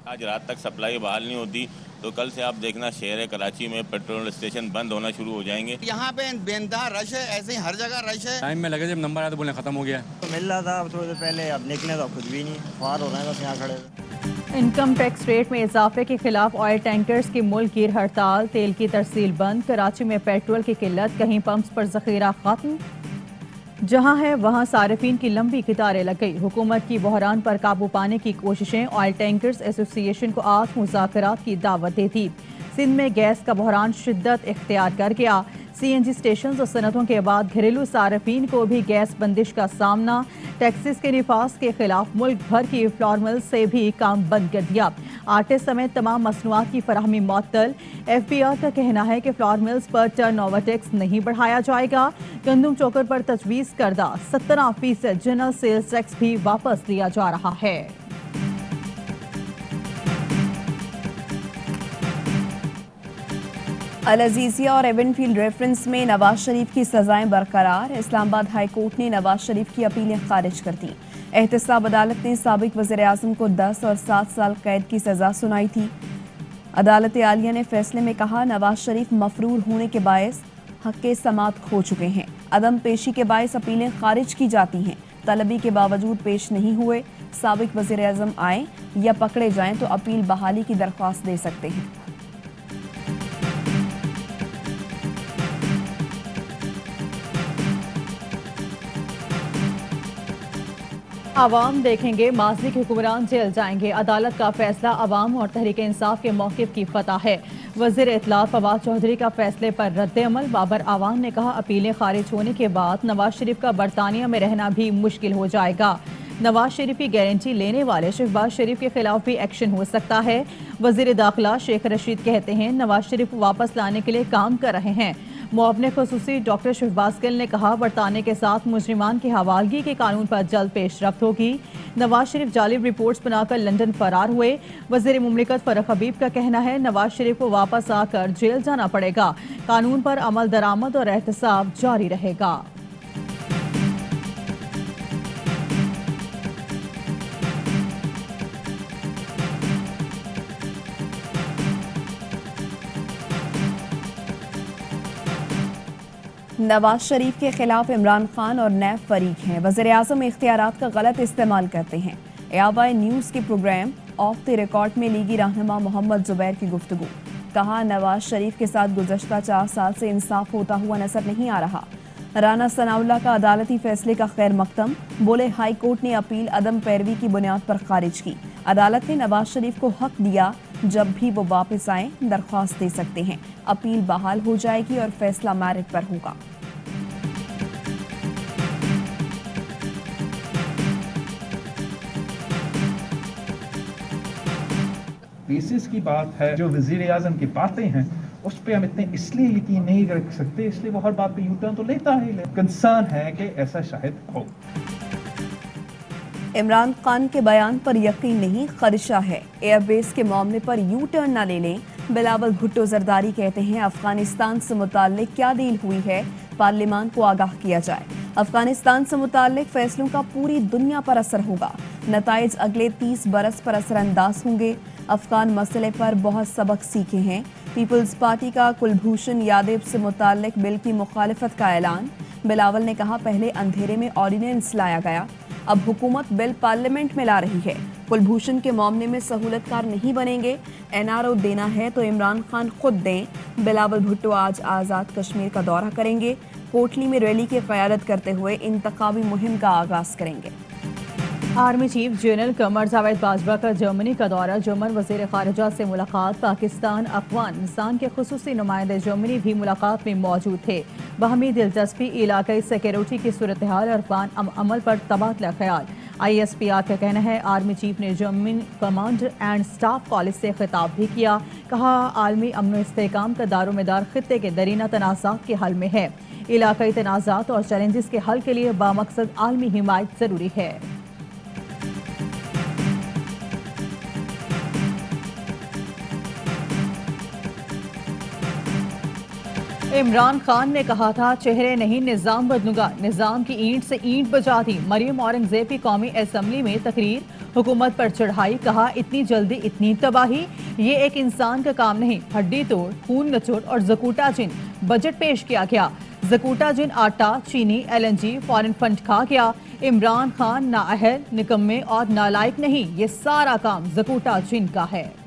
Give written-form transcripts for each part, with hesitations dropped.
आज रात तक सप्लाई बहाल नहीं होती तो कल से आप देखना शहर कराची में पेट्रोल स्टेशन बंद होना शुरू हो जाएंगे। यहाँ पे बेनतहा रश है, ऐसे ही हर जगह रश है। टाइम में लगे जब नंबर आया तो बोले खत्म हो गया। तो मिल रहा था अब थोड़ी देर पहले, अब निकले तो कुछ भी नहीं, ख्वार हो रहे हैं बस यहाँ खड़े। इनकम टैक्स रेट में इजाफे के खिलाफ ऑयल टैंकर्स की मुल्कगीर हड़ताल, तेल की तरसील बंद, कराची में पेट्रोल की किल्लत, कहीं पंप्स पर जखीरा खत्म। जहां है वहां सारिफीन की लंबी कतारें लग गई। हुकूमत की बहरान पर काबू पाने की कोशिशें, ऑयल टैंकर्स एसोसिएशन को आज मुज़ाकरात की दावत दी थी। सिंध में गैस का बहरान शिद्दत इख्तियार कर गया। CNG स्टेशन और सनतों के बाद घरेलू सार्फिन को भी गैस बंदिश का सामना। टैक्सेस के निफास के खिलाफ मुल्क भर की फ्लोर मिल से भी काम बंद कर दिया। आटे समेत तमाम मसनूआत की फराहमी मुअत्तल। FBR का कहना है कि फ्लोर मिल्स पर टर्न ओवर टैक्स नहीं बढ़ाया जाएगा। गंदम चोकर पर तजवीज़ करदा 17% जनरल सेल्स टैक्स भी वापस लिया जा रहा है। अल अजीजिया और एवनफील्ड रेफरेंस में नवाज शरीफ की सजाएं बरकरार। इस्लामाबाद हाई कोर्ट ने नवाज शरीफ की अपीलें खारिज कर दी। एहतसाब अदालत ने साबिक वज़ीर आज़म को 10 और 7 साल कैद की सजा सुनाई थी। अदालत आलिया ने फैसले में कहा, नवाज शरीफ मफरूर होने के बायस हक़ समात खो चुके हैं। अदम पेशी के बायस अपीलें खारिज की जाती हैं। तलबी के बावजूद पेश नहीं हुए। साबिक वज़ीर आज़म आए या पकड़े जाएं तो अपील बहाली की दरख्वास्त दे सकते हैं। आवाम देखेंगे, माज़ी के हुक्मरान जेल जाएंगे। अदालत का फैसला अवाम और तहरीक इंसाफ के मौक़िफ़ की फतह है। वज़ीर इत्तलात फवाद चौधरी का फैसले पर रद्द अमल। बाबर आवान ने कहा, अपीलें खारिज होने के बाद नवाज शरीफ का बरतानिया में रहना भी मुश्किल हो जाएगा। नवाज शरीफ की गारंटी लेने वाले शहबाज शरीफ के खिलाफ भी एक्शन हो सकता है। वज़ीर दाखिला शेख रशीद कहते हैं, नवाज शरीफ वापस लाने के लिए काम कर रहे हैं। मुअव्विन खुसूसी डॉक्टर शहबाज गिल ने कहा, बरताने के साथ मुजरिमान की हवालगी के कानून पर जल्द पेशरफ्त होगी। नवाज शरीफ जालिब रिपोर्ट्स बनाकर लंदन फरार हुए। वज़ीर मुमलिकत फरख हबीब का कहना है, नवाज शरीफ को वापस आकर जेल जाना पड़ेगा। कानून पर अमल दरामद और एहतसाब जारी रहेगा। नवाज शरीफ के खिलाफ इमरान खान और नैब फरीक हैं। वज़ीर आज़म इख्तियारात का गलत इस्तेमाल करते हैं। AY न्यूज़ के प्रोग्राम ऑफ द रिकॉर्ड में लीगी रहनुमा मोहम्मद जुबैर की गुफ्तगू। कहा, नवाज शरीफ के साथ गुज़श्ता 4 साल से इंसाफ होता हुआ नजर नहीं आ रहा। राना सनाउल्लाह का अदालती फैसले का खैर मकदम। बोले, हाई कोर्ट ने अपील अदम पैरवी की बुनियाद पर खारिज की। अदालत ने नवाज शरीफ को हक दिया, जब भी वो वापस आए दरख्वास्त दे सकते हैं। अपील बहाल हो जाएगी और फैसला मेरिट पर होगा। बेसिस की बात है, जो वज़ीर आज़म की बातें हैं उस पर हम इतने इसलिए यकीन नहीं रख सकते, इसलिए वो हर बात पे यू टर्न तो लेता है। कंसर्न है कि ऐसा शायद हो। इमरान खान के बयान पर यकीन नहीं, खदशा है। एयरबेस के मामले पर यू टर्न न ले लें। बिलावल भुट्टो जरदारी कहते हैं, अफगानिस्तान से मुताल्लिक क्या डील हुई है, पार्लियामान को आगाह किया जाए। अफगानिस्तान से मुताल्लिक फैसलों का पूरी दुनिया पर असर होगा। नताइज अगले 30 बरस पर असरअंदाज होंगे। अफगान मसले पर बहुत सबक सीखे हैं। पीपल्स पार्टी का कुलभूषण यादव से मुताल्लिक बिल की मुखालिफत का ऐलान। बिलावल ने कहा, पहले अंधेरे में ऑर्डिनेंस लाया गया, अब हुकूमत बिल पार्लियामेंट में ला रही है। कुलभूषण के मामले में सहूलतकार नहीं बनेंगे। NRO देना है तो इमरान खान खुद दें। बिलावल भुट्टो आज आज़ाद कश्मीर का दौरा करेंगे। कोटली में रैली की क़यादत करते हुए इंतखाबी मुहिम का आगाज करेंगे। Army chief general Qamar Javed Bajwa का जर्मनी का दौरा। जर्मन वज़ीर ख़ारिजा से मुलाकात। पाकिस्तान, अफ़गानिस्तान के खुसूसी नुमाइंदे जर्मनी भी मुलाकात में मौजूद थे। बाहमी दिलचस्पी, इलाकाई सिक्योरिटी की सूरत हाल और अफ़गान अमल पर तबादला ख्याल। ISPR का कहना है, आर्मी चीफ ने German commander and staff college से खिताब भी किया। कहा, आलमी अमन व इस्तेहकाम का दारोमदार खित्ते के दरीना तनाज़ात के हल में है। इलाकाई तनाज़ात और चैलेंजेस के हल के लिए बामकसद आलमी हिमायत ज़रूरी है। इमरान खान ने कहा था, चेहरे नहीं निजाम बदलूंगा। निजाम की ईंट से ईंट बजा दी। मरियम औरंगजेब की कौमी असम्बली में तकरीर। हुकूमत पर चढ़ाई, कहा इतनी जल्दी इतनी तबाही, ये एक इंसान का काम नहीं, हड्डी तोड़, खून नचोड़ और जकूटा जिन बजट पेश किया गया। जकूटा जिन आटा, चीनी, LNG, फॉरेन फंड खा गया। इमरान खान नाअहल, निकम्मे और नालायक नहीं, ये सारा काम जकूटा जिन का है।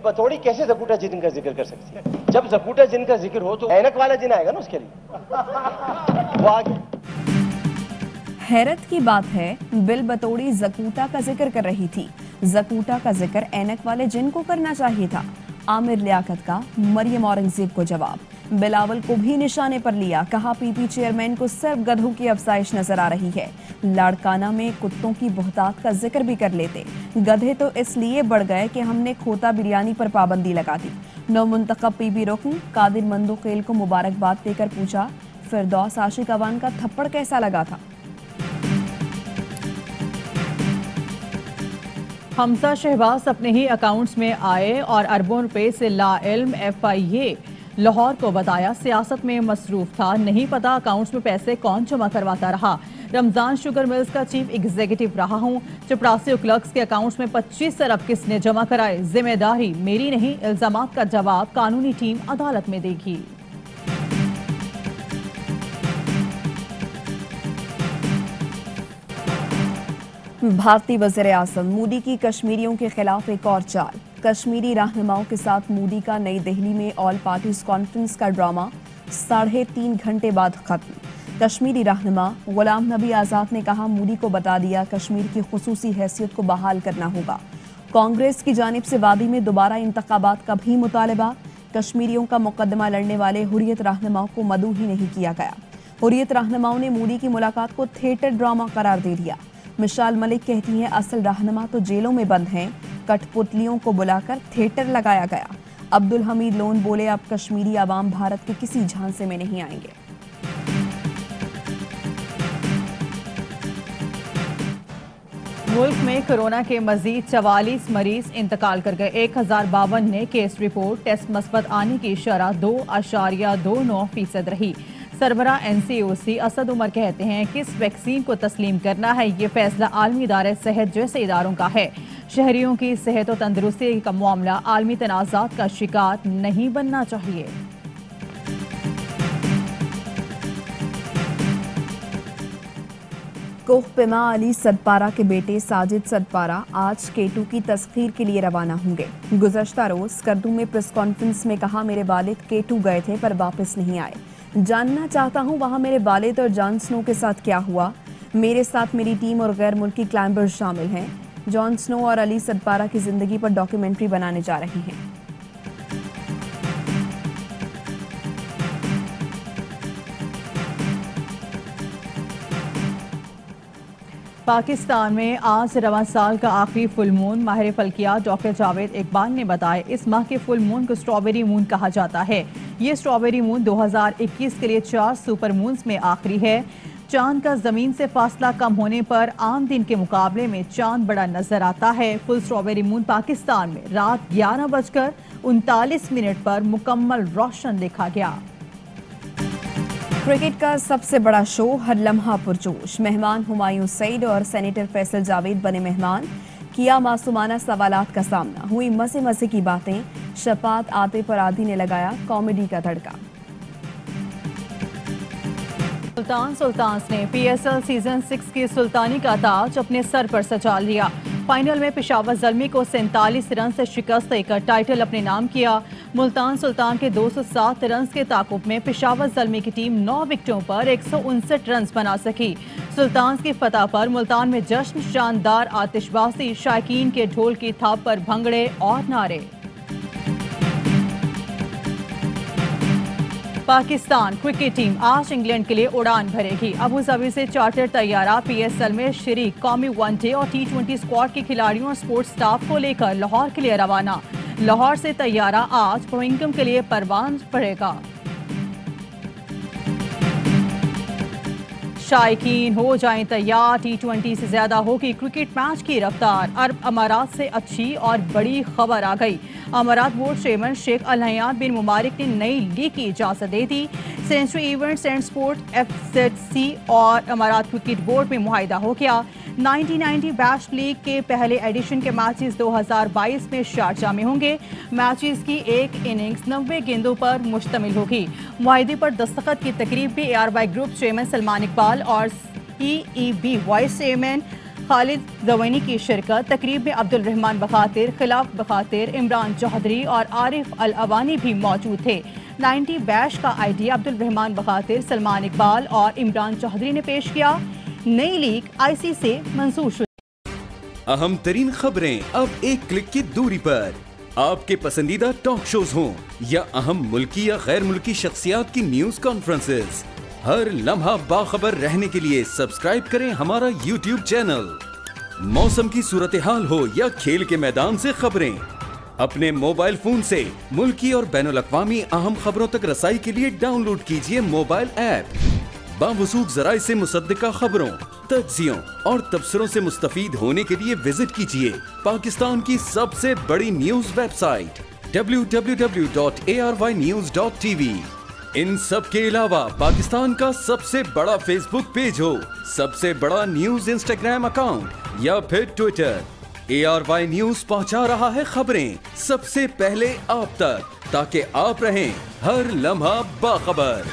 बतौड़ी कैसे जकूटा जिन का जिक्र कर सकती है? जब जकूटा जिन का जिक्र हो तो ऐनक वाला जिन आएगा ना उसके लिए। वो आगे हैरत की बात है, बिल बतौड़ी जकूटा का जिक्र कर रही थी। जकूटा का जिक्र ऐनक वाले जिन को करना चाहिए था। आमिर लियाकत का मरियम औरंगजेब को जवाब। बिलावल को भी निशाने पर लिया, कहा PP चेयरमैन को सिर्फ गधों की अफसाइश नजर आ रही है। लाड़काना में कुत्तों की बहुतात का जिक्र भी कर लेते। गधे तो इसलिए बढ़ गए कि हमने खोता बिरयानी पर पाबंदी लगा दी। नौमुंतखब PP रुकन कादिर मंदोखेल को मुबारकबाद देकर पूछा, फिरदौस आशिक अवान का थप्पड़ कैसा लगा था? हमजा शहबाज अपने ही अकाउंट्स में आए और अरबों रुपए से लाइल्म FIA लाहौर को बताया सियासत में मसरूफ था, नहीं पता अकाउंट्स में पैसे कौन जमा करवाता रहा। रमजान शुगर मिल्स का चीफ एग्जीक्यूटिव रहा हूं। चपरासी क्लर्क्स के अकाउंट्स में 25 अरब किसने जमा कराए, जिम्मेदारी मेरी नहीं, इल्जामात का जवाब कानूनी टीम अदालत में देगी। भारतीय वज़ीर-ए-आज़म मोदी की कश्मीरियों के खिलाफ एक और चाल। कश्मीरी रहनुमाओं के साथ मोदी का नई दिल्ली में ऑल पार्टीज कॉन्फ्रेंस का ड्रामा 3.5 घंटे बाद खत्म। कश्मीरी रहनुमा गुलाम नबी आज़ाद ने कहा, मोदी को बता दिया कश्मीर की खुसूसी हैसियत को बहाल करना होगा। कांग्रेस की जानिब से वादी में दोबारा इंतखाबात का भी मुतालबा। कश्मीरियों का मुकदमा लड़ने वाले हुर्रियत रहनुमाओं को मदऊ ही नहीं किया गया। हुर्रियत रहनुमाओं ने मोदी की मुलाकात को थिएटर ड्रामा करार दे दिया। मिशाल मलिक कहती हैं, असल रहनुमा तो जेलों में बंद हैं, कठपुतलियों को बुलाकर थिएटर लगाया गया। अब्दुल हमीद लोन बोले, अब कश्मीरी आवाम भारत के किसी झांसे में नहीं आएंगे। मुल्क में कोरोना के मजीद 44 मरीज इंतकाल कर गए। 1052 ने केस रिपोर्ट। टेस्ट मस्बत आने की शरह 2.29% रही। सरबरा NCOC असद उमर कहते हैं कि इस वैक्सीन को तस्लीम करना है, ये फैसला आलमी इदारे सेहत जैसे इदारों का है। शहरियों की सेहत और तंदुरुस्ती का मामला आलमी तनाज़ात का शिकार नहीं बनना चाहिए। कोहपेमा अली सदपारा के बेटे साजिद सदपारा आज K2 की तस्खीर के लिए रवाना होंगे। गुज़श्ता रोज स्कर्दू में प्रेस कॉन्फ्रेंस में कहा, मेरे वालिद K2 गए थे पर वापस नहीं आए। जानना चाहता हूं वहां मेरे वालिद और जॉन स्नो के साथ क्या हुआ। मेरे साथ मेरी टीम और गैर मुल्की क्लाइंबर्स शामिल हैं। जॉन स्नो और अली सदपारा की जिंदगी पर डॉक्यूमेंट्री बनाने जा रहे हैं। पाकिस्तान में आज रवां साल का आखिरी फुल मून माहिर फल्कियात डॉक्टर जावेद इकबाल ने बताया, इस माह के फुल मून को स्ट्रॉबेरी मून कहा जाता है। ये स्ट्रॉबेरी मून 2021 के लिए 4 सुपर मून्स में आखिरी है। चांद का जमीन से फासला कम होने पर आम दिन के मुकाबले में चांद बड़ा नजर आता है। फुल स्ट्रॉबेरी मून पाकिस्तान में रात 11:39 पर मुकम्मल रोशन देखा गया। क्रिकेट का सबसे बड़ा शो हर लम्हा पुरजोश। मेहमान हुमायूं सईद और सेनेटर फैसल जावेद बने मेहमान। किया मासूमाना सवालात का सामना, हुई मजे मजे की बातें। शफात आतिफ और आदि ने लगाया कॉमेडी का तड़का। सुल्तान सुल्तान्स ने PSL सीजन 6 की सुल्तानी का ताज अपने सर पर सजा लिया। फाइनल में पेशावर ज़ल्मी को 47 रन से शिकस्त देकर टाइटल अपने नाम किया। मुल्तान सुल्तान के 207 रन के ताकुब में पेशावर ज़ल्मी की टीम 9 विकेटों पर 159 रन बना सकी। सुल्तान की फतह पर मुल्तान में जश्न, शानदार आतिशबाजी, शायकीन के ढोल की थाप पर भंगड़े और नारे। पाकिस्तान क्रिकेट टीम आज इंग्लैंड के लिए उड़ान भरेगी। अबू धाबी से चार्टर तैयारा PSL में शरीक कौमी वनडे और T20 स्क्वाड के खिलाड़ियों और स्पोर्ट्स स्टाफ को लेकर लाहौर के लिए रवाना। लाहौर से तैयारा आज बर्मिंघम के लिए परवान पड़ेगा। शायकीन हो जाएं तैयार, T20 से ज्यादा होगी क्रिकेट मैच की रफ्तार। अरब अमारात से अच्छी और बड़ी खबर आ गई। अमारात board chairman Sheikh Al Nahyan bin Mubarak ने नई लीग की इजाजत दे दी। Century events and sport FZC और अमारात क्रिकेट बोर्ड में मुआहिदा हो गया। 1990 बैश लीग के पहले एडिशन के मैचेस 2022 में शारजाह में होंगे। मैचेस की एक इनिंग्स 90 गेंदों पर मुश्तमिल होगी। मुआहिदे पर दस्तखत की तकरीब में ARY group chairman Salman Iqbal और EEB वाइस चेयरमैन खालिद जवैनी की शिरकत। तकरीब में अब्दुल रहमान बखातिर, खिलाफ बखातिर, इमरान चौधरी और आरिफ अल अवानी भी मौजूद थे। 90 बैश का आइडिया अब्दुल रहमान बखातिर, सलमान इकबाल और इमरान चौधरी ने पेश किया। नई लीग IC से मंजूर शुदा। अहम तरीन खबरें अब एक क्लिक की दूरी पर। आपके पसंदीदा टॉक शोज हों या अहम मुल्की या गैर मुल्की शख्सियात की न्यूज कॉन्फ्रेंसेस, हर लम्हा बाखबर रहने के लिए सब्सक्राइब करें हमारा YouTube चैनल। मौसम की सूरत हाल हो या खेल के मैदान से खबरें, अपने मोबाइल फोन से मुल्की और बैनुल अक़वामी अहम खबरों तक रसाई के लिए डाउनलोड कीजिए मोबाइल ऐप। बावसूख ज़राए से मुसद्दिका खबरों, तज्ज़ियों और तबसरों से मुस्तफ़ीद होने के लिए विजिट कीजिए पाकिस्तान की सबसे बड़ी न्यूज वेबसाइट www.arynews.tv। इन सब के अलावा पाकिस्तान का सबसे बड़ा फेसबुक पेज हो, सबसे बड़ा न्यूज इंस्टाग्राम अकाउंट या फिर ट्विटर, ARY न्यूज पहुंचा रहा है खबरें सबसे पहले आप तक, ताकि आप रहें हर लम्हा बाखबर।